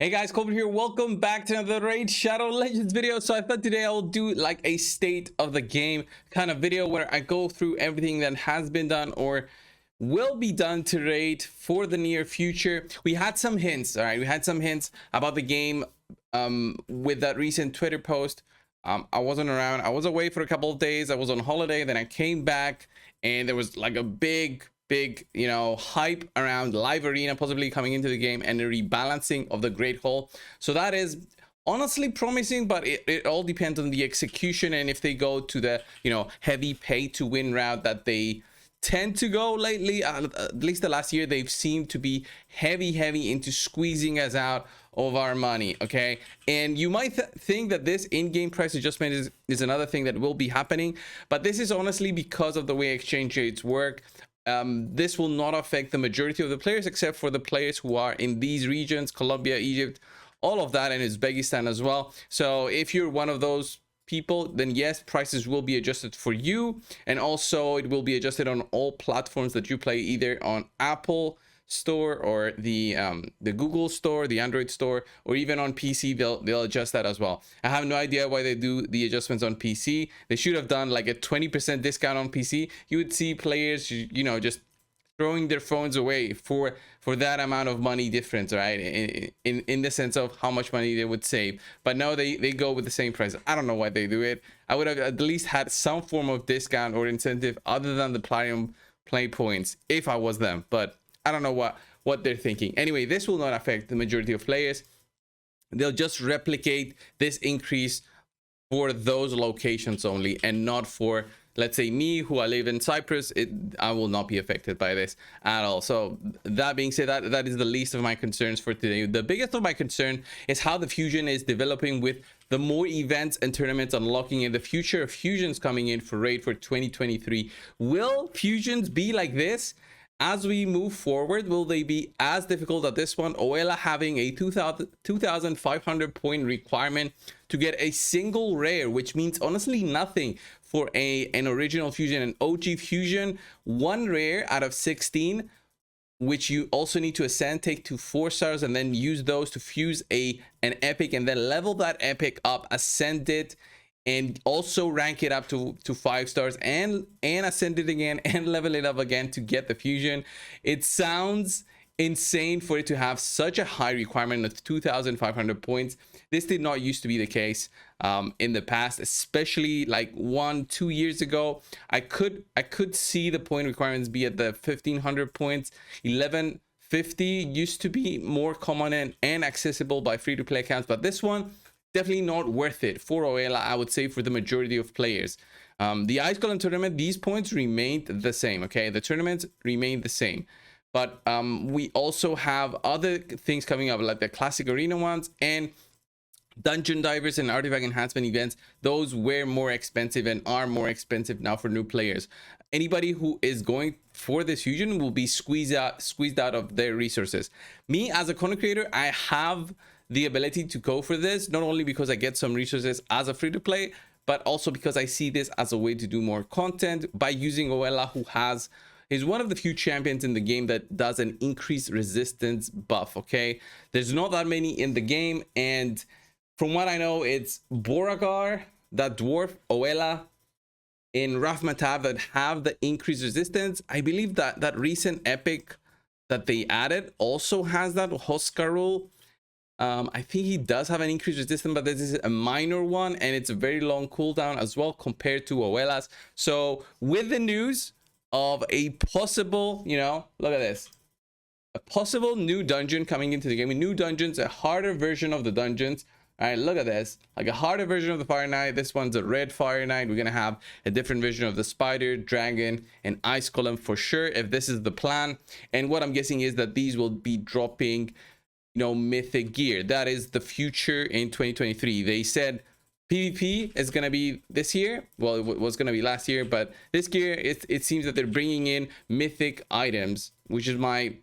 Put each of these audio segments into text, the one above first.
Hey guys, Coldbrew here. Welcome back to another Raid Shadow Legends video. So I thought today I will do like a state of the game kind of video where I go through everything that has been done or will be done to Raid for the near future. We had some hints, all right? We had some hints about the game with that recent Twitter post. I wasn't around. I was away for a couple of days. I was on holiday. Then I came back and there was like a big hype around live arena possibly coming into the game and the rebalancing of the Great Hall. So that is honestly promising, but it all depends on the execution and if they go to the heavy pay to win route that they tend to go lately. At least the last year they've seemed to be heavy into squeezing us out of our money. Okay, and you might think that this in-game price adjustment is another thing that will be happening, but this is honestly because of the way exchange rates work. This will not affect the majority of the players except for the players who are in these regions: Colombia, Egypt, all of that, and Uzbekistan as well. So if you're one of those people, then yes, prices will be adjusted for you, and also it will be adjusted on all platforms that you play, either on Apple Store or the Google Store, the Android Store, or even on PC. They'll adjust that as well. I have no idea why they do the adjustments on PC. They should have done like a 20% discount on PC. You would see players just throwing their phones away for that amount of money difference, right? In the sense of how much money they would save. But no, they go with the same price. I don't know why they do it. I would have at least had some form of discount or incentive other than the platinum play points if I was them, but I don't know what they're thinking. Anyway, this will not affect the majority of players. They'll just replicate this increase for those locations only, and not for, let's say, me, who I live in Cyprus. I will not be affected by this at all. So that being said, that is the least of my concerns for today. The biggest of my concern is how the fusion is developing with the more events and tournaments unlocking in the future of fusions coming in for Raid for 2023. Will fusions be like this as we move forward? Will they be as difficult as this one? Oela having a 2,500 point requirement to get a single rare, which means honestly nothing for an original fusion, an OG fusion. One rare out of 16, which you also need to ascend, take to 4 stars, and then use those to fuse an epic, and then level that epic up, ascend it, and also rank it up to 5 stars, and ascend it again and level it up again to get the fusion. It sounds insane for it to have such a high requirement of 2,500 points. This did not used to be the case in the past, especially like 1-2 years ago. I could see the point requirements be at the 1,500 points. 1150 used to be more common and accessible by free-to-play accounts, but this one definitely not worth it for Oela, I would say, for the majority of players. The Ice Golem tournament, these points remained the same. Okay, the tournaments remained the same, but we also have other things coming up, like the classic arena ones and dungeon divers and artifact enhancement events. Those were more expensive and are more expensive now for new players. Anybody who is going for this fusion will be squeezed out of their resources. Me, as a content creator, I have the ability to go for this, not only because I get some resources as a free-to-play, but also because I see this as a way to do more content by using Oela, who is one of the few champions in the game that does an increased resistance buff. Okay, there's not that many in the game, and from what I know, it's Boragar, that dwarf, Oela, in Rafmatab that have the increased resistance. I believe that recent epic that they added also has that, Hoskarul. I think he does have an increased resistance, but this is a minor one, and it's a very long cooldown as well compared to Oela's. So with the news of a possible, look at this, a possible new dungeon coming into the game, new dungeons, a harder version of the dungeons. All right, look at this, like a harder version of the Fire Knight. This one's a red Fire Knight. We're gonna have a different version of the Spider, Dragon, and Ice Golem for sure, if this is the plan. And what I'm guessing is that these will be dropping mythic gear. That is the future in 2023. They said PvP is going to be this year. Well, it was going to be last year, but this year it seems that they're bringing in mythic items, which is my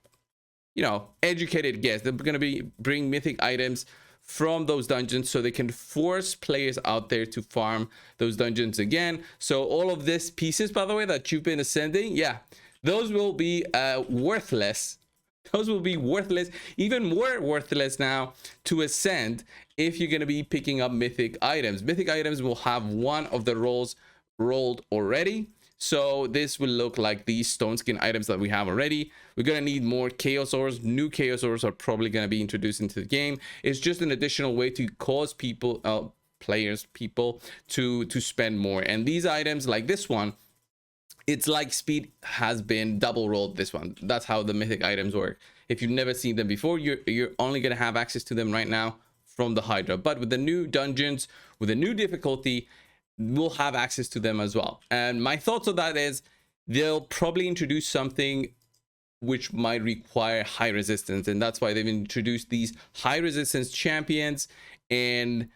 educated guess. They're going to bring mythic items from those dungeons, so they can force players out there to farm those dungeons again. So all of these pieces, by the way, that you've been ascending, yeah, those will be worthless those will be worthless, even more worthless now to ascend if you're going to be picking up mythic items. Mythic items will have one of the rolls rolled already. So this will look like these stone skin items that we have already. We're going to need more chaos ores. New chaos ores are probably going to be introduced into the game. It's just an additional way to cause people, people to spend more. And these items like this one, it's like speed has been double rolled. This one, that's how the mythic items work. If you've never seen them before, you're only going to have access to them right now from the Hydra. But with the new dungeons, with a new difficulty, we'll have access to them as well. And my thoughts on that is they'll probably introduce something which might require high resistance, and that's why they've introduced these high resistance champions. And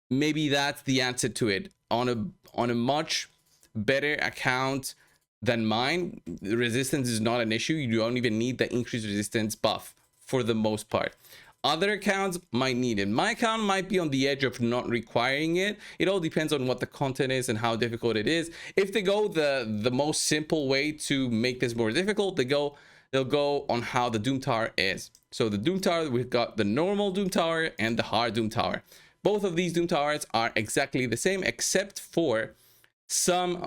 maybe that's the answer to it. On a much better account than mine, the resistance is not an issue. You don't even need the increased resistance buff for the most part. Other accounts might need it. My account might be on the edge of not requiring it. It all depends on what the content is and how difficult it is. If they go the most simple way to make this more difficult, they'll go on how the Doom Tower is. So the Doom Tower, we've got the normal Doom Tower and the hard Doom Tower. Both of these Doom Towers are exactly the same, except for some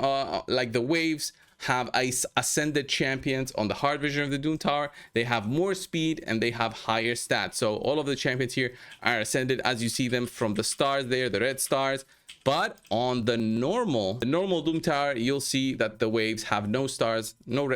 like the waves have ascended champions on the hard version of the Doom Tower. They have more speed and they have higher stats. So all of the champions here are ascended as you see them from the stars there, the red stars. But on the normal Doom Tower, you'll see that the waves have no stars, no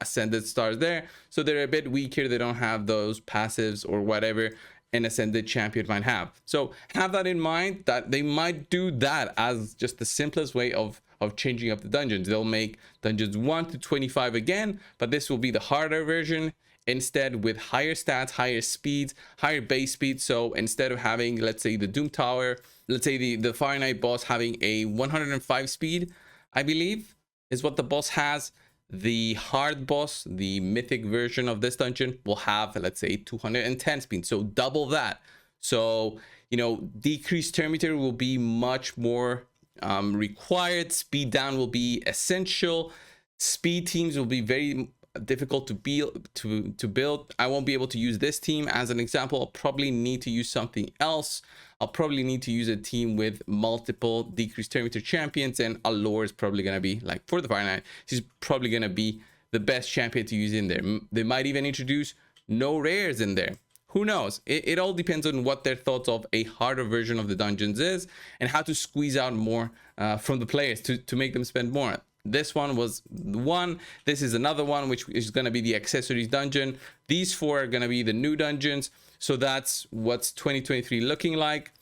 ascended stars there. So they're a bit weaker. They don't have those passives or whatever an ascended champion might have. So have that in mind, that they might do that as just the simplest way of changing up the dungeons. They'll make dungeons 1 to 25 again, but this will be the harder version instead, with higher stats, higher speeds, higher base speed. So instead of having, let's say, the Doom Tower, let's say the Fire Knight boss having a 105 speed, I believe is what the boss has, the hard boss, the mythic version of this dungeon, will have, let's say, 210 speed, so double that. So, you know, decreased turn meter will be much more required. Speed down will be essential. Speed teams will be very difficult to build. I won't be able to use this team as an example. I'll probably need to use something else. I'll probably need to use a team with multiple decreased turn meter champions, and Allure is probably going to be, like for the Fire Knight, she's probably going to be the best champion to use in there. They might even introduce no rares in there. Who knows? It all depends on what their thoughts of a harder version of the dungeons is and how to squeeze out more from the players to make them spend more. This one was one. This is another one, which is going to be the accessories dungeon. These four are going to be the new dungeons. So that's what's 2023 looking like.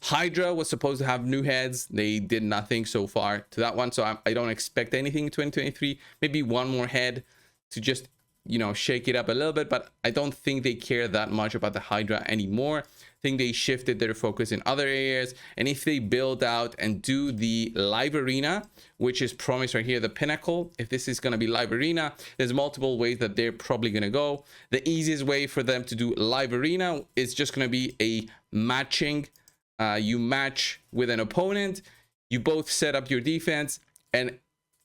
Hydra was supposed to have new heads. They did nothing so far to that one. So I don't expect anything in 2023. Maybe one more head to just, you know, shake it up a little bit. But I don't think they care that much about the Hydra anymore. I think they shifted their focus in other areas. And if they build out and do the live arena, which is promised right here, the pinnacle, if this is going to be live arena, there's multiple ways that they're probably going to go. The easiest way for them to do live arena is just going to be a matching. You match with an opponent, you both set up your defense, and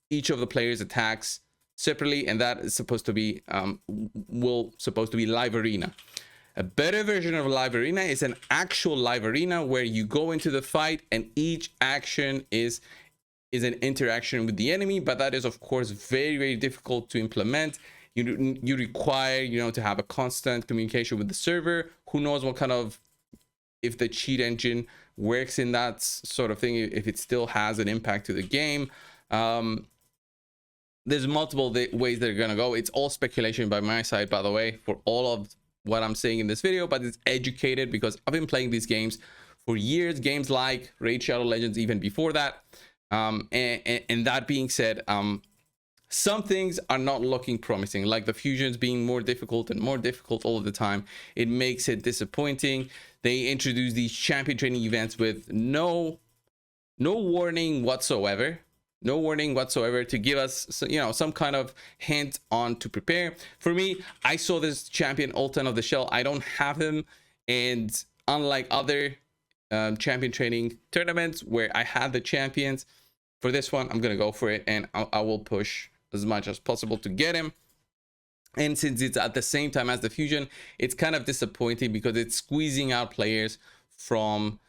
each of the players attacks separately, and that is supposed to be supposed to be live arena. A better version of live arena is an actual live arena where you go into the fight and each action is an interaction with the enemy, but that is of course very, very difficult to implement. You require, you know, to have a constant communication with the server. Who knows what kind of, if the cheat engine works in that sort of thing, if it still has an impact to the game. There's multiple ways they're gonna go. It's all speculation by my side, by the way, for all of what I'm saying in this video, but it's educated because I've been playing these games for years, games like Raid Shadow Legends even before that. And that being said, some things are not looking promising, like the fusions being more difficult and more difficult all of the time. It makes it disappointing. They introduce these champion training events with no warning whatsoever. No warning whatsoever to give us, you know, some kind of hint on to prepare. For me, I saw this champion Ultan of the Shell. I don't have him, and unlike other champion training tournaments where I had the champions, for this one I'm gonna go for it, and I will push as much as possible to get him. And since it's at the same time as the fusion, it's kind of disappointing because it's squeezing out players from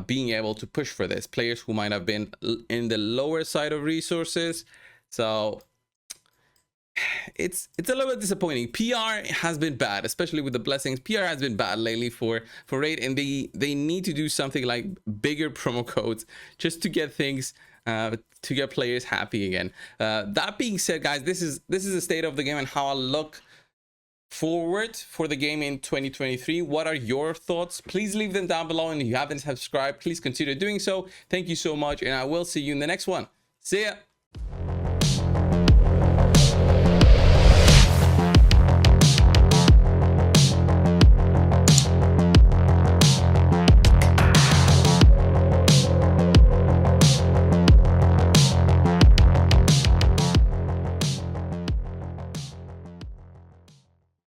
being able to push for this, players who might have been in the lower side of resources. So it's a little bit disappointing. PR has been bad, especially with the blessings. PR has been bad lately for Raid, and they need to do something like bigger promo codes just to get things to get players happy again. That being said, guys, this is the state of the game and how I look forward for the game in 2023. What are your thoughts? Please leave them down below, and if you haven't subscribed, please consider doing so. Thank you so much, and I will see you in the next one. See ya.